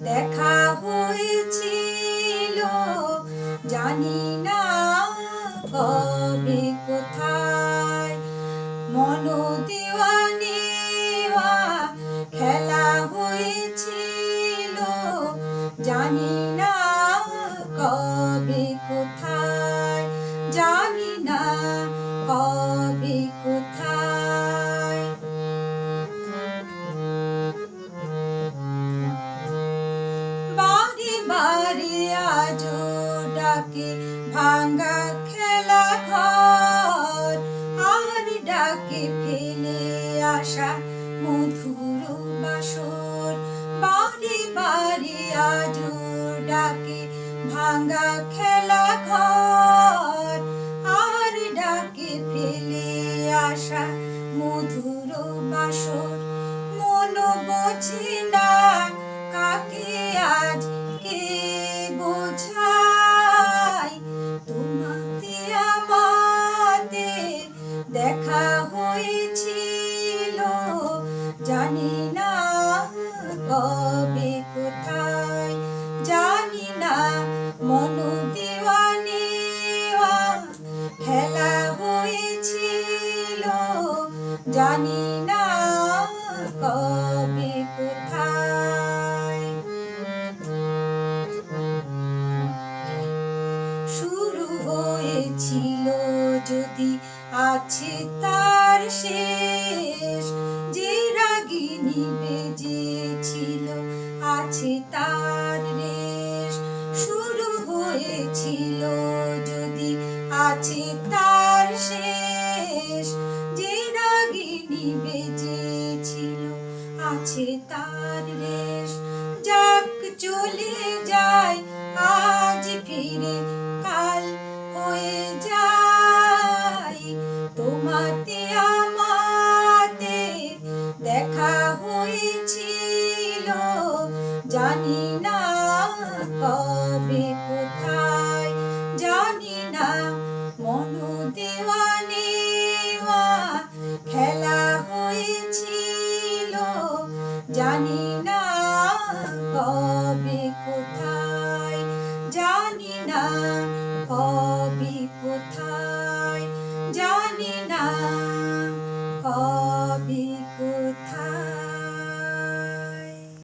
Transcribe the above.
দেখা হয়েছিল জানি না কবে কোথায়। মন দেওয়া নেওয়া খেলা হয়েছিল জানি না কবে কোথায়, জানি না কবে কোথায়। বারে বারে আজও ডাকে ভাঙা খেলা ঘর, আর ডাকে ফেলে আসা মধুর বাসর। বারে বারে আজও ডাকে ভাঙা খেলা ঘর, আর ডাকে ফেলে আসা মধুর বাসর। মন বোঝে না কাকে আজ কে বোঝায়, তোমাতে আমাদের দেখা হয়েছিল জানি না কবে কোথায়, জানি না মন দেওয়া নেওয়া খেলা হয়েছিল জানি না কবে কোথায়। শুরু হয়েছিল যদি আছে তার শেষ, যে রাগিনী বেজেছিল আছে তার রেশ। শুরু হয়েছিল যদি আছে তার শেষ, যে রাগিনী বেজেছিল আছে তার রেশ। যাক চলে যায় আজ ফিরে কাল হয়ে যায়, তোমাতে আমাতে দেখা হয়েছিল জানি না কবে কোথায়।